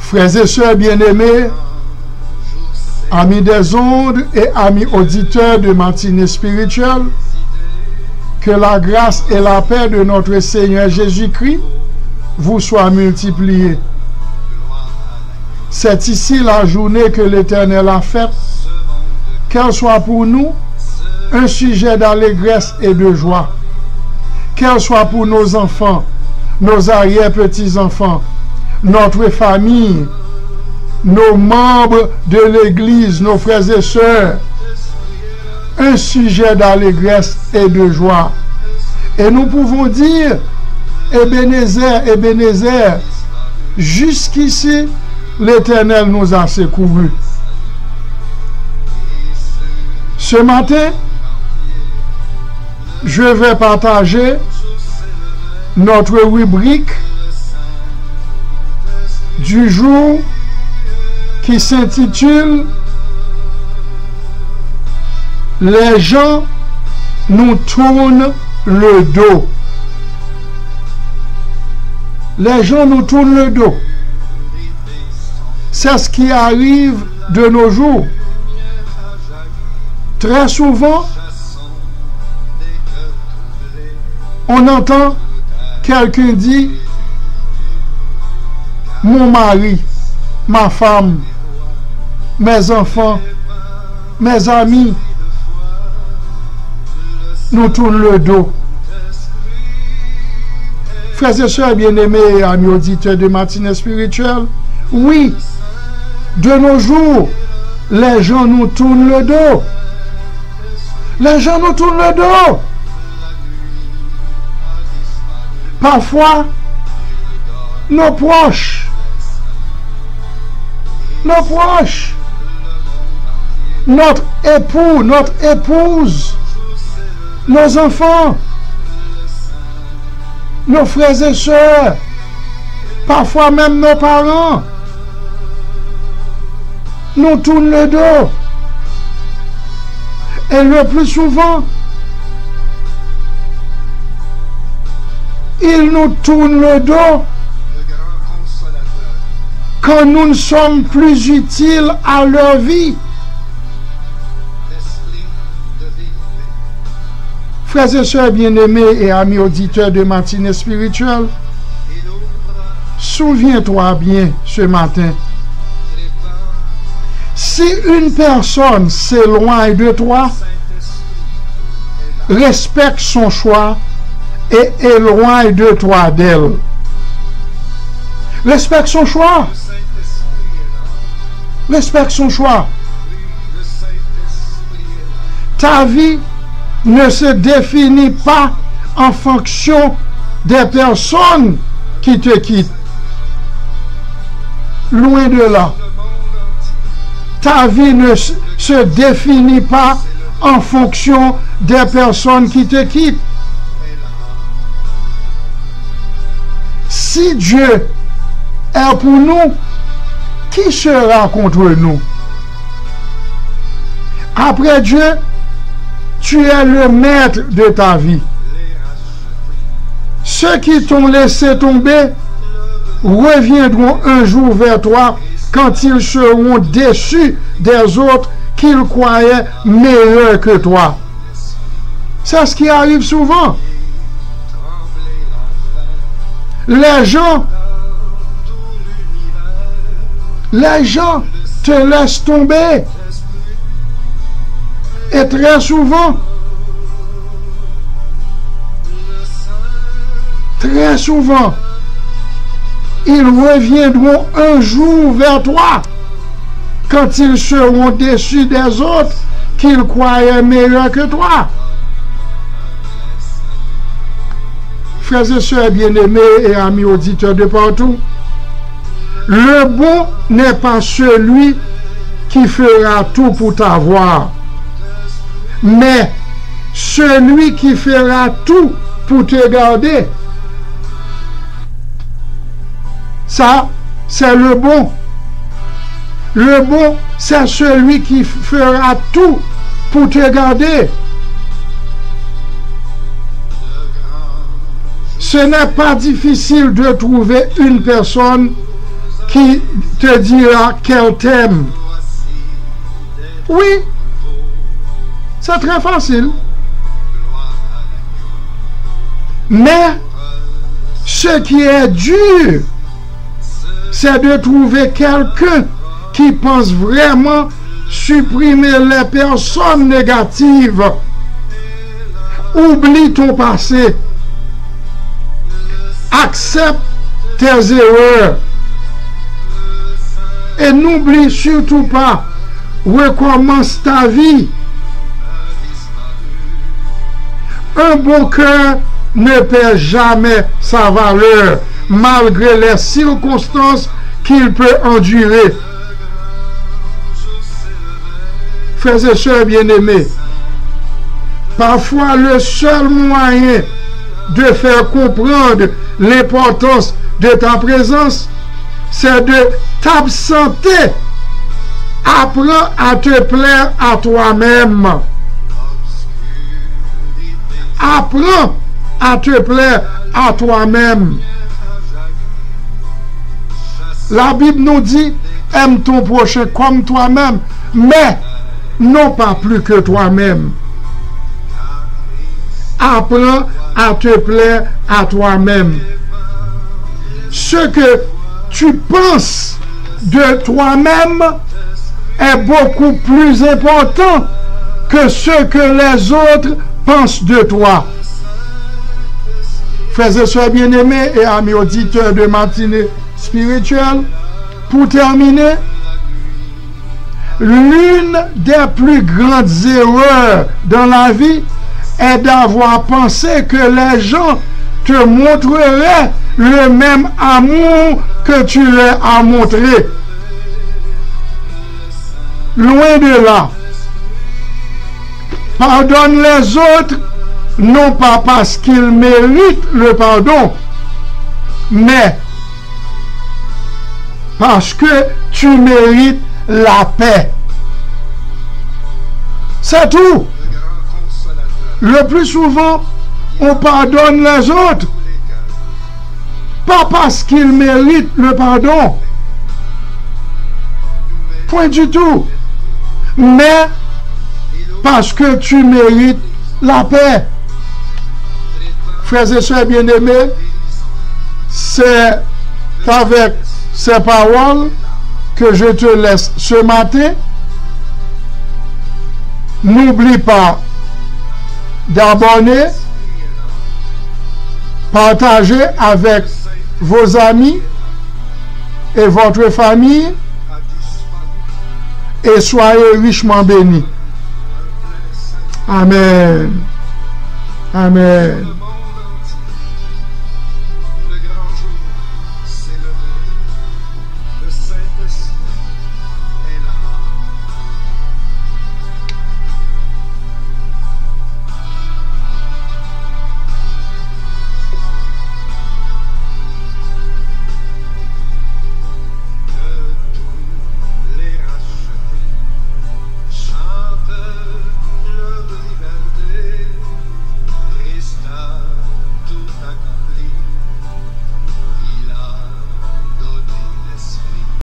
Frères et sœurs bien-aimés, amis des ondes et amis auditeurs de Matinée Spirituelle, que la grâce et la paix de notre Seigneur Jésus-Christ vous soient multipliées. C'est ici la journée que l'Éternel a faite, qu'elle soit pour nous un sujet d'allégresse et de joie, qu'elle soit pour nos enfants, nos arrière-petits-enfants, notre famille, nos membres de l'Église, nos frères et sœurs, un sujet d'allégresse et de joie. Et nous pouvons dire, Ebenezer, Ebenezer, jusqu'ici, l'Éternel nous a secourus. Ce matin, je vais partager notre rubrique du jour qui s'intitule « Les gens nous tournent le dos ». Les gens nous tournent le dos. C'est ce qui arrive de nos jours. Très souvent, on entend quelqu'un dire « Mon mari, ma femme, mes enfants, mes amis nous tournent le dos. » Frères et sœurs bien-aimés, amis auditeurs de Matinée Spirituelle, oui, de nos jours, les gens nous tournent le dos. Les gens nous tournent le dos. Parfois, nos proches, notre époux, notre épouse, nos enfants, nos frères et sœurs, parfois même nos parents, nous tournent le dos. Et le plus souvent, ils nous tournent le dos quand nous ne sommes plus utiles à leur vie. Frères et sœurs bien-aimés et amis auditeurs de Matinée Spirituelle, souviens-toi bien ce matin. Si une personne s'éloigne de toi, respecte son choix et éloigne de toi d'elle. Respecte son choix. Respecte son choix. Ta vie ne se définit pas en fonction des personnes qui te quittent. Loin de là. Ta vie ne se définit pas en fonction des personnes qui te quittent. Si Dieu est pour nous, qui sera contre nous? Après Dieu, tu es le maître de ta vie. Ceux qui t'ont laissé tomber reviendront un jour vers toi quand ils seront déçus des autres qu'ils croyaient meilleurs que toi. C'est ce qui arrive souvent. Les gens te laissent tomber. Et très souvent, ils reviendront un jour vers toi quand ils seront déçus des autres qu'ils croyaient meilleurs que toi. Frères et sœurs bien-aimés et amis auditeurs de partout, le bon n'est pas celui qui fera tout pour t'avoir, mais celui qui fera tout pour te garder. Ça, c'est le bon. Le bon, c'est celui qui fera tout pour te garder. Ce n'est pas difficile de trouver une personne qui te dira qu'elle t'aime. Oui, c'est très facile. Mais ce qui est dur, c'est de trouver quelqu'un qui pense vraiment supprimer les personnes négatives. Oublie ton passé. Accepte tes erreurs. Et n'oublie surtout pas, recommence ta vie. Un bon cœur ne perd jamais sa valeur, malgré les circonstances qu'il peut endurer. Frères et sœurs bien-aimés, parfois le seul moyen de faire comprendre l'importance de ta présence, c'est de t'absenter. Apprends à te plaire à toi-même. Apprends à te plaire à toi-même. La Bible nous dit, aime ton prochain comme toi-même, mais non pas plus que toi-même. Apprends à te plaire à toi-même. Ce que tu penses de toi-même est beaucoup plus important que ce que les autres pensent de toi. Frères et sœurs bien-aimés et amis auditeurs de matinée spirituelle, pour terminer, l'une des plus grandes erreurs dans la vie est d'avoir pensé que les gens te montreraient le même amour que tu leur as montré. Loin de là. Pardonne les autres, non pas parce qu'ils méritent le pardon, mais parce que tu mérites la paix. C'est tout. Le plus souvent, on pardonne les autres, pas parce qu'ils méritent le pardon, point du tout, mais parce que tu mérites la paix. Frères et sœurs bien-aimés, c'est avec ces paroles que je te laisse ce matin. N'oublie pas d'abonner, partager avec vos amis et votre famille et soyez richement bénis. Amen. Amen.